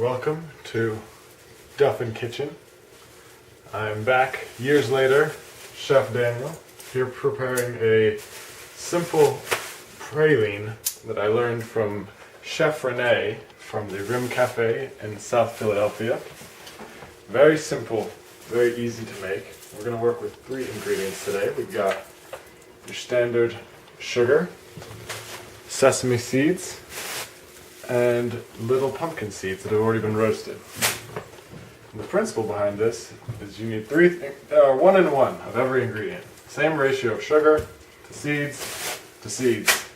Welcome to Duffin Kitchen. I'm back years later, Chef Daniel, here preparing a simple praline that I learned from Chef Renee from the Rim Cafe in South Philadelphia. Very simple, very easy to make. We're going to work with 3 ingredients today. We've got your standard sugar, sesame seeds, and little pumpkin seeds that have already been roasted. And the principle behind this is you need 1 and 1 of every ingredient. Same ratio of sugar to seeds,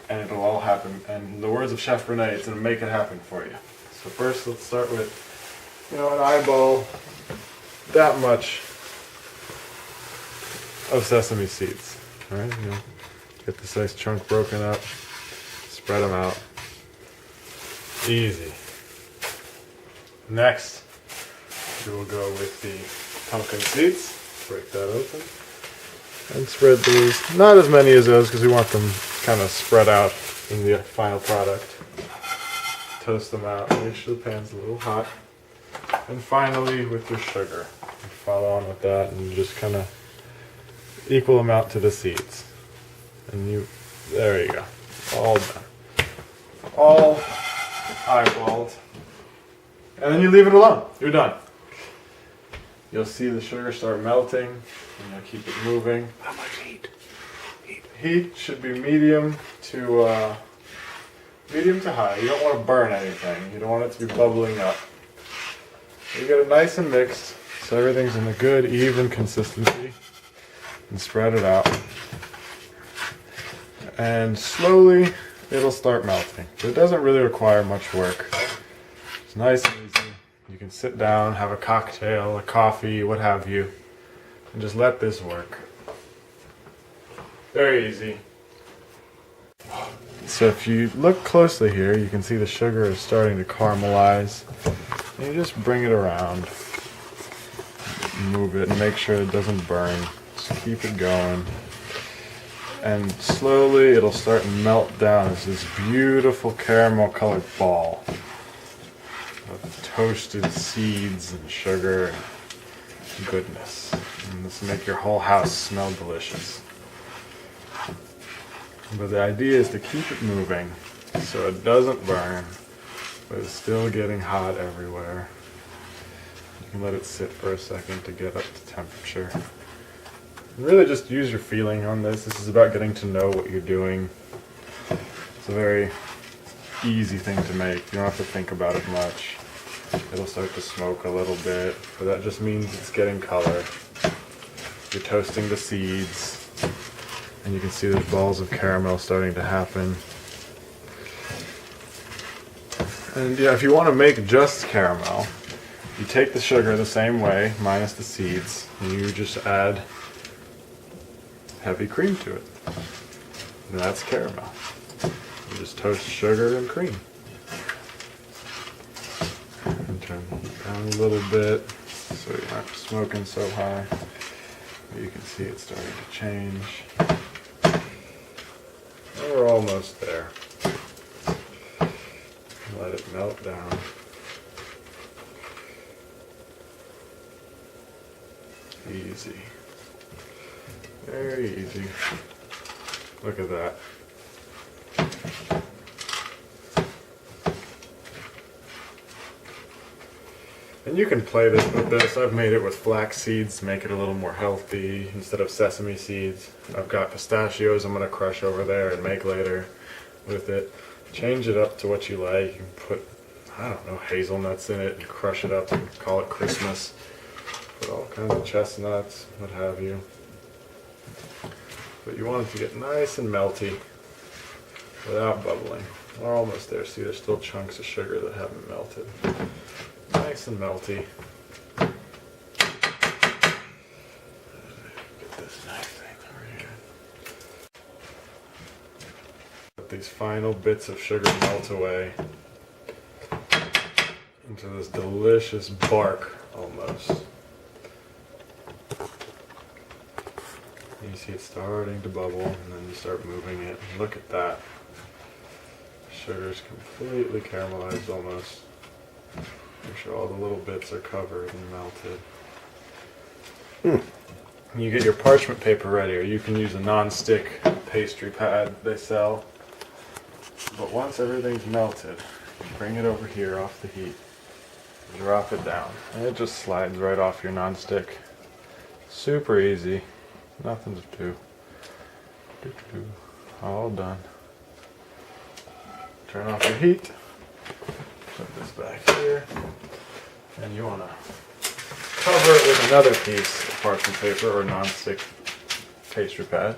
and it'll all happen. And in the words of Chef Renee, it's going to make it happen for you. So first, let's start with, an eyeball, that much of sesame seeds. All right, get this nice chunk broken up, spread them out. Easy. Next, we will go with the pumpkin seeds. Break that open and spread these. Not as many as those because we want them kind of spread out in the final product. Toast them out. Make sure the pan's a little hot. And finally, with your sugar, you follow on with that and just kind of equal amount to the seeds. And there you go. All done. All eyeballed, and then you leave it alone. You're done. You'll see the sugar start melting, and you'll keep it moving. How much heat? Heat should be medium to high. You don't want to burn anything. You don't want it to be bubbling up. You get it nice and mixed, so everything's in a good, even consistency, and spread it out. And slowly, it'll start melting. It doesn't really require much work. It's nice and easy. You can sit down, have a cocktail, a coffee, what have you, and just let this work. Very easy. So if you look closely here, you can see the sugar is starting to caramelize. And you just bring it around, move it, and make sure it doesn't burn. Just keep it going. And slowly it'll start to melt down as this beautiful caramel colored ball of toasted seeds and sugar and goodness. And this will make your whole house smell delicious. But the idea is to keep it moving so it doesn't burn, but it's still getting hot everywhere. You can let it sit for a second to get up to temperature. Really just use your feeling on this. This is about getting to know what you're doing. It's a very easy thing to make. You don't have to think about it much. It'll start to smoke a little bit, but that just means it's getting color. You're toasting the seeds, and you can see there's balls of caramel starting to happen. And yeah, if you want to make just caramel, you take the sugar the same way, minus the seeds, and you just add heavy cream to it. And that's caramel. You just toast sugar and cream. And turn it down a little bit so you're not smoking so high. But you can see it's starting to change. And we're almost there. Let it melt down. Easy. Very easy. Look at that. And you can play this with this. I've made it with flax seeds, make it a little more healthy instead of sesame seeds. I've got pistachios I'm going to crush over there and make later with it. Change it up to what you like. You can put, hazelnuts in it and crush it up and call it Christmas. Put all kinds of chestnuts, what have you. But you want it to get nice and melty without bubbling. We're almost there. See, there's still chunks of sugar that haven't melted. Nice and melty. Get this nice thing over here. Let these final bits of sugar melt away into this delicious bark almost. You see it starting to bubble, and then you start moving it. Look at that. Sugar's completely caramelized almost. Make sure all the little bits are covered and melted. You get your parchment paper ready, or you can use a non-stick pastry pad they sell. But once everything's melted, you bring it over here off the heat, drop it down, and it just slides right off your non-stick. Super easy, nothing to do. All done. Turn off your heat, put this back here, and you want to cover it with another piece of parchment paper or non-stick pastry pad,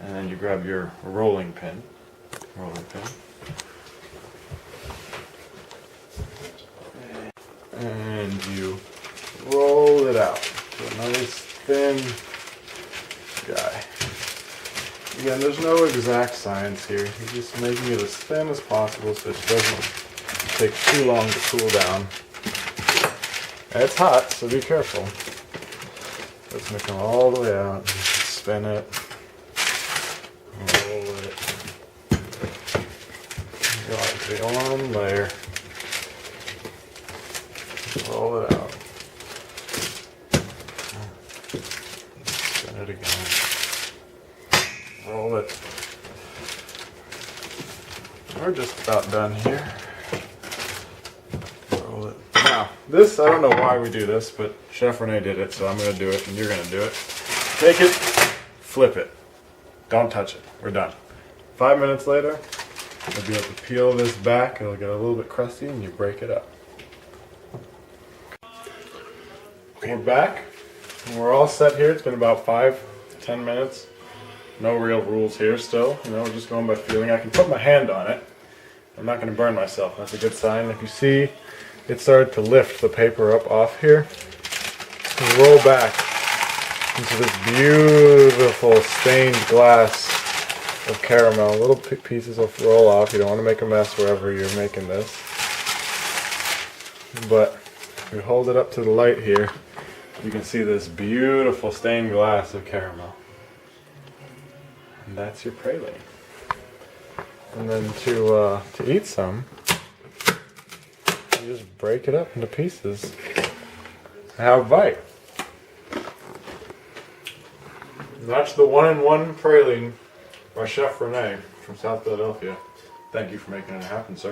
and then you grab your rolling pin, and you roll it out to a nice thin guy. Again, there's no exact science here. You're just making it as thin as possible so it doesn't take too long to cool down. And it's hot, so be careful. Let's make them all the way out. Spin it. Roll it. Go into one layer. Roll it out. Spin it again. Roll it. We're just about done here. Roll it. Now, this, I don't know why we do this, but Chef Renee did it, so I'm going to do it, and you're going to do it. Take it, flip it. Don't touch it. We're done. 5 minutes later, you'll be able to peel this back. It'll get a little bit crusty, and you break it up. We're back, and we're all set here. It's been about 5 to 10 minutes. No real rules here still, we're just going by feeling. I can put my hand on it. I'm not going to burn myself. That's a good sign. If you see, it started to lift the paper up off here. And roll back into this beautiful stained glass of caramel. Little pieces will roll off. You don't want to make a mess wherever you're making this. But if you hold it up to the light here, you can see this beautiful stained glass of caramel. And that's your praline. And then to eat some, you just break it up into pieces and have a bite. And that's the 1-in-1 praline by Chef Renee from South Philadelphia. Thank you for making it happen, sir.